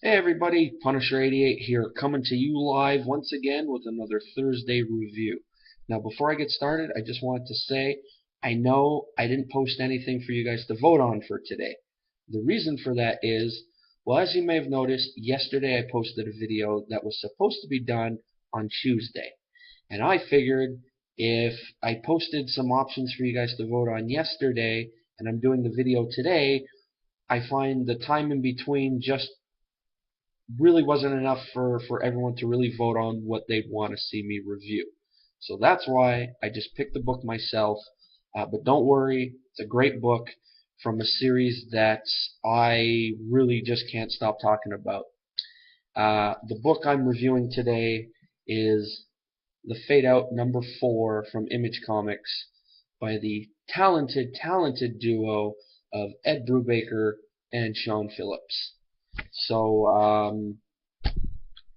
Hey everybody, Punisher88 here, coming to you live once again with another Thursday review. Now before I get started, I just wanted to say, I know I didn't post anything for you guys to vote on for today. The reason for that is, well, as you may have noticed, yesterday I posted a video that was supposed to be done on Tuesday. And I figured if I posted some options for you guys to vote on yesterday, and I'm doing the video today, I find the time in between just really wasn't enough for everyone to really vote on what they'd want to see me review. So that's why I just picked the book myself. But don't worry, it's a great book from a series that I really just can't stop talking about. The book I'm reviewing today is The Fade Out #4 from Image Comics by the talented duo of Ed Brubaker and Sean Phillips. So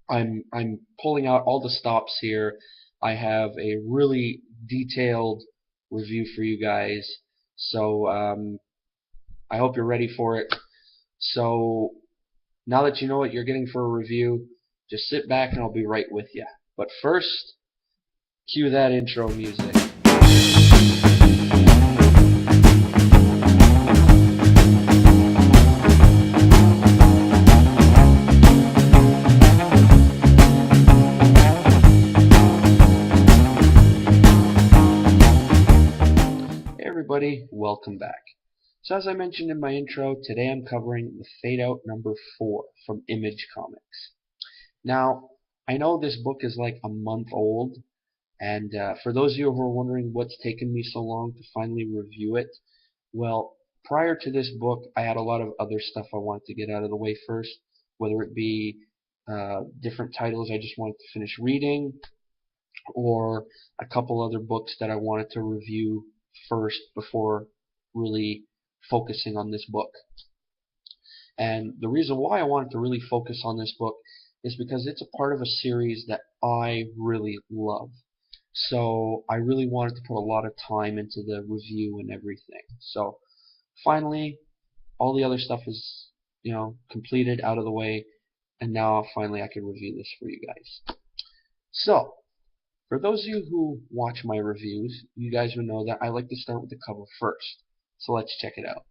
I'm pulling out all the stops here. I have a really detailed review for you guys. So I hope you're ready for it. So now that you know what you're getting for a review, just sit back and I'll be right with you. But first, cue that intro music. Hey everybody, welcome back. So as I mentioned in my intro, today I'm covering The Fade Out #4 from Image Comics. Now, I know this book is like a month old, and for those of you who are wondering what's taken me so long to finally review it, well, prior to this book, I had a lot of other stuff I wanted to get out of the way first, whether it be different titles I just wanted to finish reading, or a couple other books that I wanted to review first before really focusing on this book. And the reason why I wanted to really focus on this book is because it's a part of a series that I really love. So I really wanted to put a lot of time into the review and everything. So finally, all the other stuff is, completed, out of the way, and now finally I can review this for you guys. So, for those of you who watch my reviews, you guys will know that I like to start with the cover first. So let's check it out.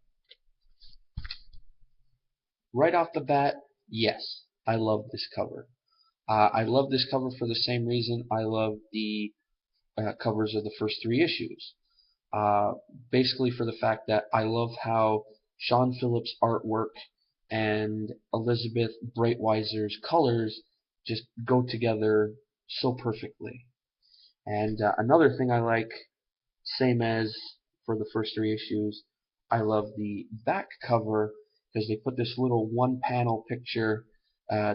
Right off the bat, yes, I love this cover. I love this cover for the same reason I love the covers of the first 3 issues. Uh, Basically for the fact that I love how Sean Phillips' artwork and Elizabeth Breitweiser's colors just go together so perfectly. And another thing I like, same as for the first 3 issues, I love the back cover because they put this little one-panel picture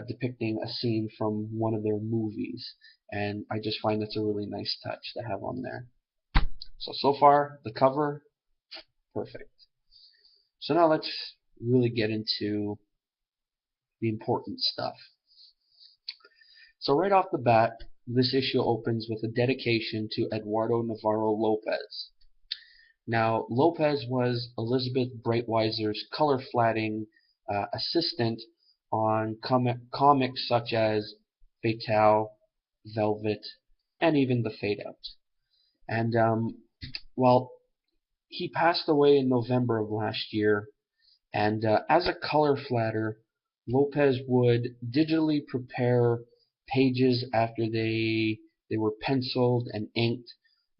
depicting a scene from one of their movies, and I just find that's a really nice touch to have on there. So far, the cover, perfect. So now let's really get into the important stuff. So right off the bat, this issue opens with a dedication to Eduardo Navarro Lopez. Now, Lopez was Elizabeth Breitweiser's color flatting assistant on comics such as Fatale, Velvet, and even The Fade Out. And well, he passed away in November of last year, and as a color flatter, Lopez would digitally prepare pages after they were penciled and inked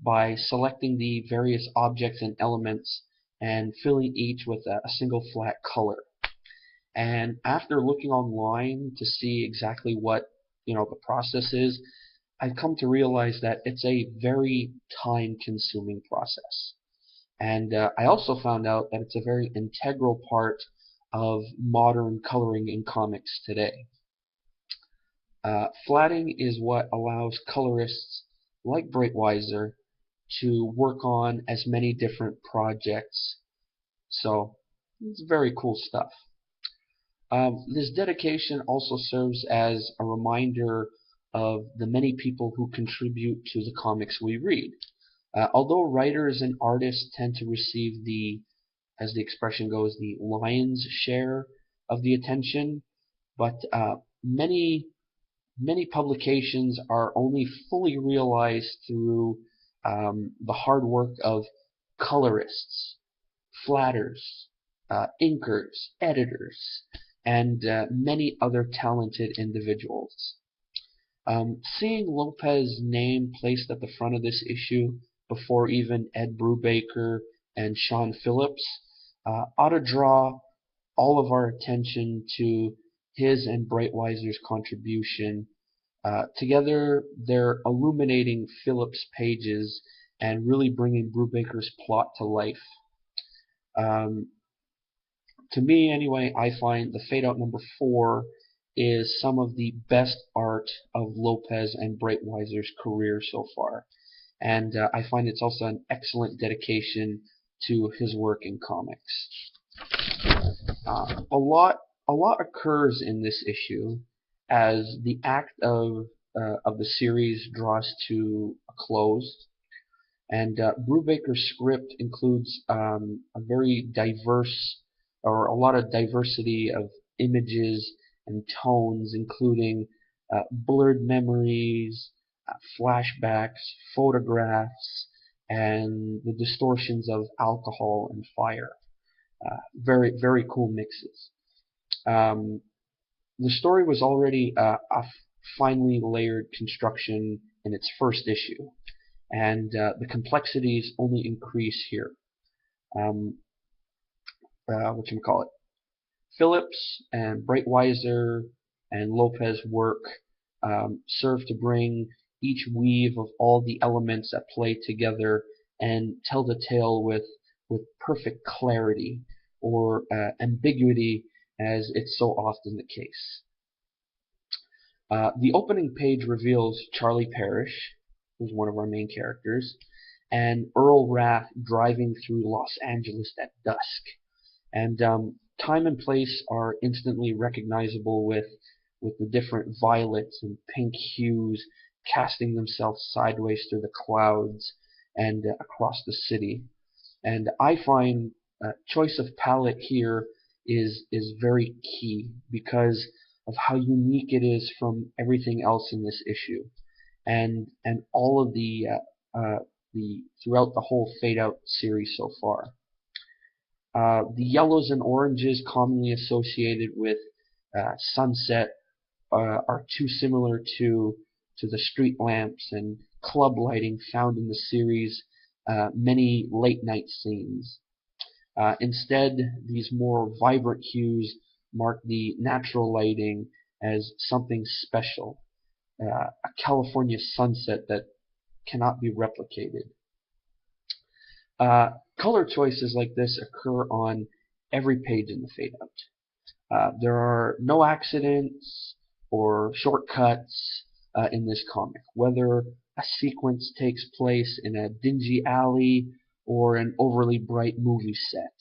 by selecting the various objects and elements and filling each with a single flat color. And after looking online to see exactly what the process is, I've come to realize that it's a very time-consuming process. And I also found out that it's a very integral part of modern coloring in comics today. Flatting is what allows colorists like Breitweiser to work on as many different projects. So it's very cool stuff. This dedication also serves as a reminder of the many people who contribute to the comics we read. Although writers and artists tend to receive as the expression goes, the lion's share of the attention, but many publications are only fully realized through the hard work of colorists, flatters, inkers, editors, and many other talented individuals. Seeing Lopez's name placed at the front of this issue before even Ed Brubaker and Sean Phillips ought to draw all of our attention to his and Breitweiser's contribution. Together, they're illuminating Phillips' pages and really bringing Brubaker's plot to life. Um, to me, anyway, I find the Fade Out #4 is some of the best art of Lopez and Breitweiser's career so far. And I find it's also an excellent dedication to his work in comics. A lot occurs in this issue as the act of the series draws to a close, and Brubaker's script includes a very diverse, or a lot of diversity of images and tones, including blurred memories, flashbacks, photographs, and the distortions of alcohol and fire. Very cool mixes. Um, the story was already a finely layered construction in its first issue, and the complexities only increase here. Um, whatchamacallit? Phillips and Breitweiser and Lopez work serve to bring each weave of all the elements at play together and tell the tale with perfect clarity or ambiguity, as it's so often the case. The opening page reveals Charlie Parrish, who's one of our main characters, and Earl Rath driving through Los Angeles at dusk. And time and place are instantly recognizable with the different violets and pink hues casting themselves sideways through the clouds and across the city. And I find choice of palette here is very key because of how unique it is from everything else in this issue, and all of the throughout the whole Fade Out series so far. The yellows and oranges commonly associated with sunset are too similar to the street lamps and club lighting found in the series' many late night scenes. Instead, these more vibrant hues mark the natural lighting as something special, a California sunset that cannot be replicated. Color choices like this occur on every page in the Fade Out. There are no accidents or shortcuts in this comic, whether a sequence takes place in a dingy alley or an overly bright movie set.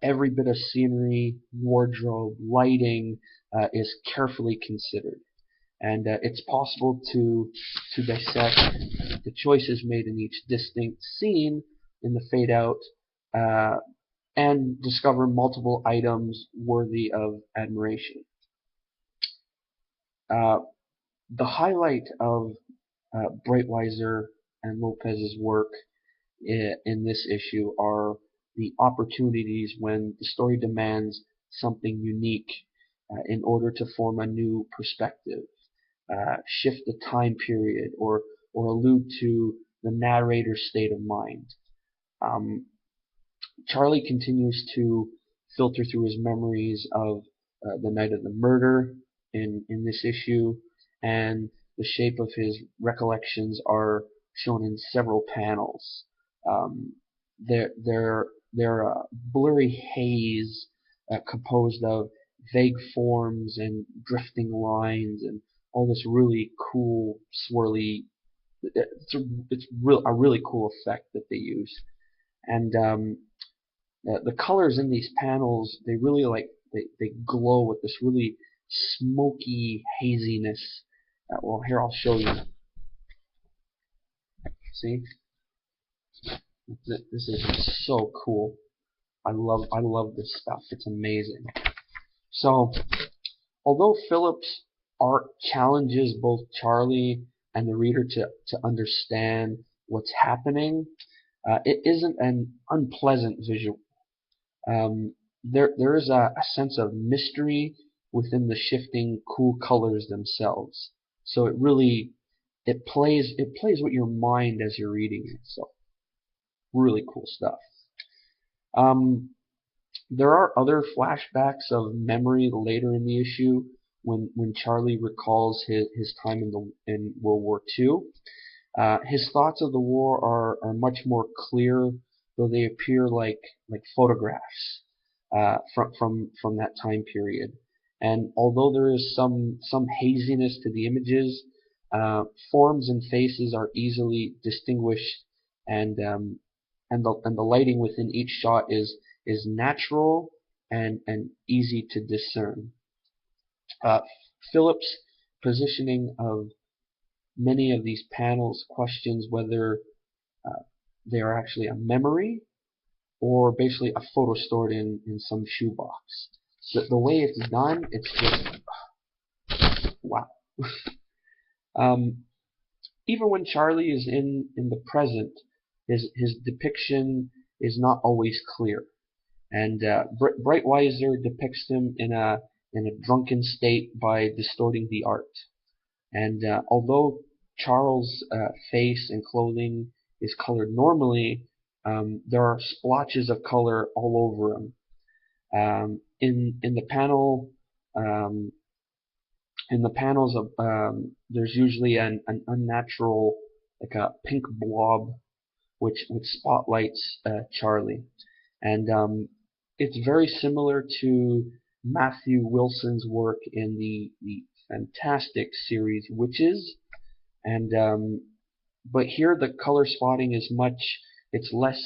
Every bit of scenery, wardrobe, lighting is carefully considered. And it's possible to dissect the choices made in each distinct scene in the Fade Out and discover multiple items worthy of admiration. The highlight of Breitweiser and Lopez's work in this issue are the opportunities when the story demands something unique in order to form a new perspective, shift the time period, or allude to the narrator's state of mind. Charlie continues to filter through his memories of the night of the murder in this issue, and the shape of his recollections are shown in several panels. They're a blurry haze composed of vague forms and drifting lines and all this really cool swirly. It's a really cool effect that they use, and the colors in these panels, they really they glow with this really smoky haziness. Well, here I'll show you. See, this is so cool. I love this stuff. It's amazing. So Although Phillips' art challenges both Charlie and the reader to understand what's happening, it isn't an unpleasant visual. There is a sense of mystery within the shifting cool colors themselves. So it plays with your mind as you're reading it. So really cool stuff. Um, there are other flashbacks of memory later in the issue when Charlie recalls his time in World War II. His thoughts of the war are much more clear, though they appear like photographs from that time period. And although there is some haziness to the images, forms and faces are easily distinguished, and the lighting within each shot is natural and easy to discern. Uh, Phillips' positioning of many of these panels questions whether uh, they are actually a memory or basically a photo stored in some shoebox. The way it's done, it's just wow. um, Even when Charlie is in the present, his depiction is not always clear. And Brightweiser depicts him in a drunken state by distorting the art. And although Charles' face and clothing is colored normally, there are splotches of color all over him. In the panel, um, in the panels of there's usually an unnatural like a pink blob which spotlights Charlie, and it's very similar to Matthew Wilson's work in the fantastic series Witches, and but here the color spotting is it's less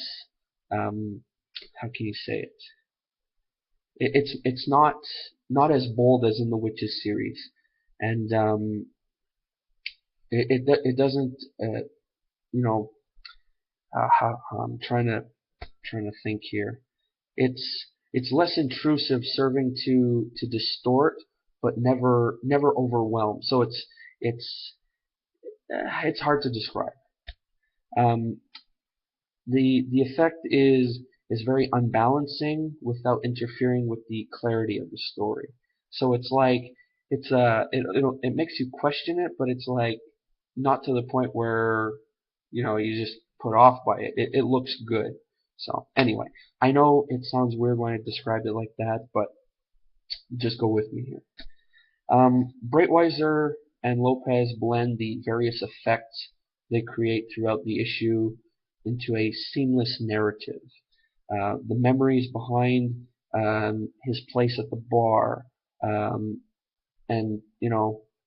how can you say it? It's not as bold as in the Witches series, and it doesn't you know how I'm trying to think here. It's less intrusive, serving to distort, but never overwhelm. So it's hard to describe. Um, the effect is very unbalancing without interfering with the clarity of the story. So it's like it makes you question it, but it's like not to the point where you just put off by it. It looks good. So anyway, I know it sounds weird when I describe it like that, but just go with me here. Breitweiser and Lopez blend the various effects they create throughout the issue into a seamless narrative. The memories behind his place at the bar, um, and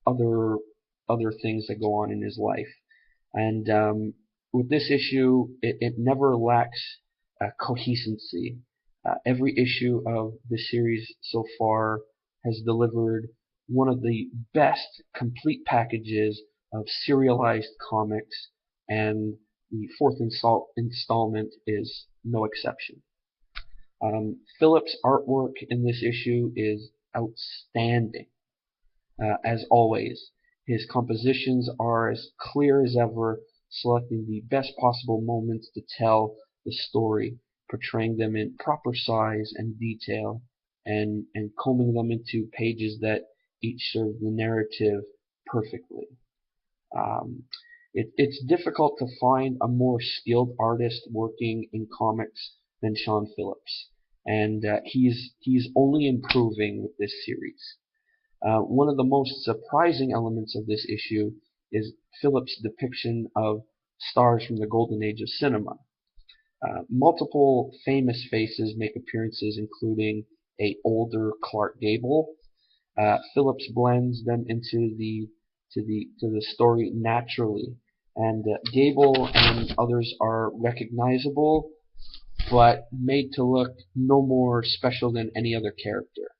other things that go on in his life. And with this issue, it never lacks coherency. Every issue of the series so far has delivered one of the best complete packages of serialized comics, and the fourth installment is no exception. Phillips' artwork in this issue is outstanding. As always, his compositions are as clear as ever, selecting the best possible moments to tell the story, portraying them in proper size and detail, and combing them into pages that each serve the narrative perfectly. Um, it's difficult to find a more skilled artist working in comics than Sean Phillips, and he's only improving with this series. One of the most surprising elements of this issue is Phillips' depiction of stars from the golden age of cinema. Multiple famous faces make appearances, including a older Clark Gable. Phillips blends them into the story naturally, and Gable and others are recognizable, but made to look no more special than any other character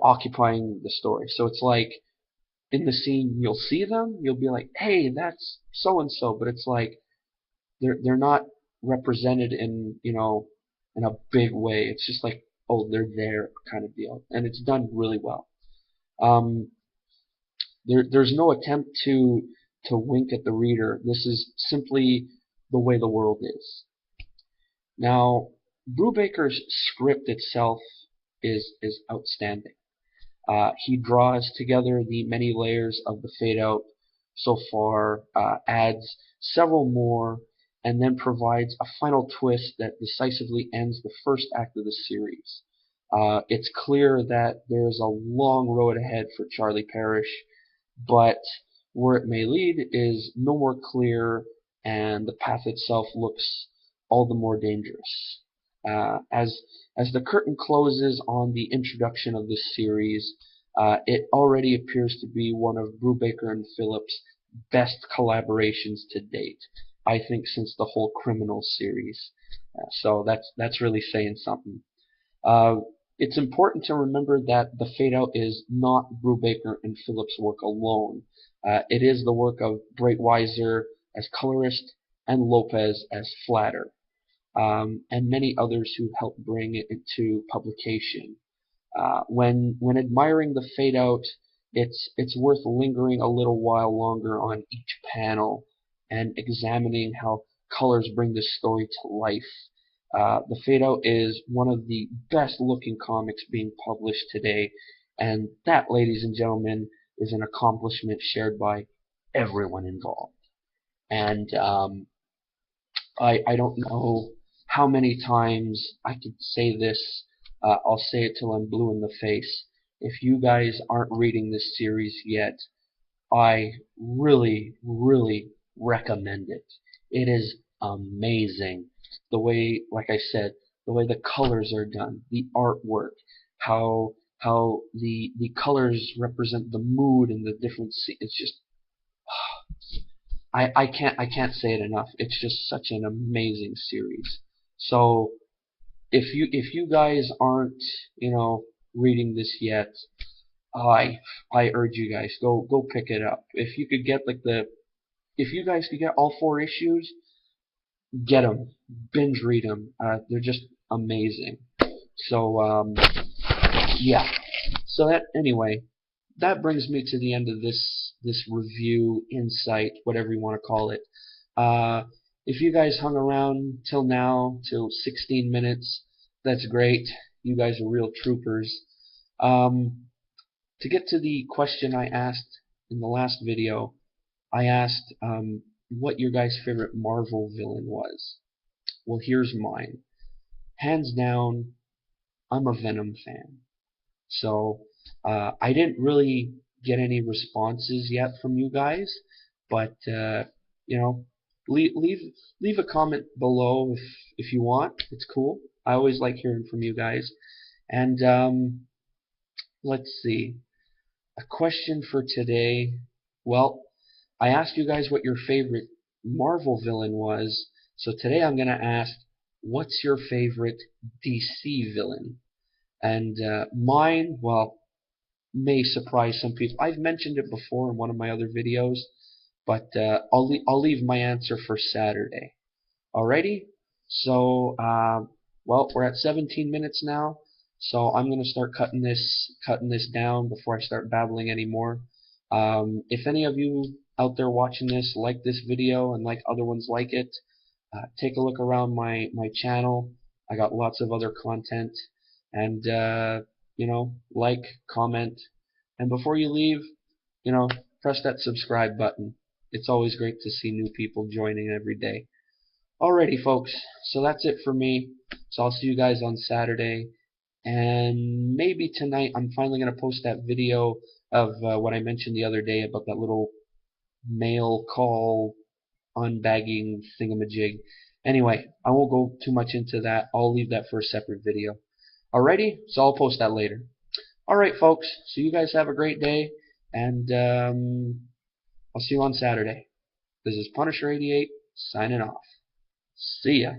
occupying the story. So it's like in the scene you'll see them, you'll be like, hey, that's so and so, but it's like they're not represented in a big way. It's just like, oh, they're there kind of deal, and it's done really well. Um, there's no attempt to wink at the reader. This is simply the way the world is. Now, Brubaker's script itself is outstanding. He draws together the many layers of the fade out so far, adds several more, and then provides a final twist that decisively ends the first act of the series. It's clear that there's a long road ahead for Charlie Parrish, but where it may lead is no more clear, and the path itself looks all the more dangerous. As the curtain closes on the introduction of this series, it already appears to be one of Brubaker and Phillips' best collaborations to date. I think since the whole Criminal series. So that's really saying something. Uh, it's important to remember that the fade out is not Brubaker and Phillips' work alone. It is the work of Breitweiser as colorist and Lopez as flatter, and many others who helped bring it into publication. When admiring the fade out, it's worth lingering a little while longer on each panel and examining how colors bring this story to life. The Fade Out is one of the best looking comics being published today, and that, ladies and gentlemen, is an accomplishment shared by everyone involved. And I don't know how many times I could say this. I'll say it till I'm blue in the face. If you guys aren't reading this series yet, I really, really recommend it. It is amazing. The way, like I said, the way the colors are done, the artwork, how the colors represent the mood and the different it's just I can't say it enough. It's just such an amazing series. So if you guys aren't, reading this yet, I urge you guys, go pick it up. If you could get if you guys could get all 4 issues, get them, binge read them. They're just amazing. So yeah. So anyway, that brings me to the end of this review, insight, whatever you want to call it. If you guys hung around till now, till 16 minutes, that's great. You guys are real troopers. To get to the question I asked in the last video, I asked what your guys' favorite Marvel villain was. Well, here's mine. Hands down, I'm a Venom fan. So I didn't really get any responses yet from you guys, but leave a comment below if you want. It's cool. I always like hearing from you guys. And let's see. A question for today. Well, I asked you guys what your favorite Marvel villain was, so today I'm going to ask, what's your favorite DC villain? And mine, well, may surprise some people. I've mentioned it before in one of my other videos, but I'll leave my answer for Saturday. Alrighty? So, well, we're at 17 minutes now, so I'm gonna start cutting this down before I start babbling anymore. If any of you out there watching this like this video and like other ones like it, take a look around my channel. I got lots of other content, and like, comment, and before you leave, press that subscribe button. It's always great to see new people joining every day. Alrighty, folks, so that's it for me. So I'll see you guys on Saturday, and maybe tonight I'm finally going to post that video of what I mentioned the other day about that little mail call unbagging thingamajig. Anyway, I won't go too much into that. I'll leave that for a separate video. Alrighty, so I'll post that later. Alright, folks, so you guys have a great day, and I'll see you on Saturday. This is Punisher88 signing off. See ya.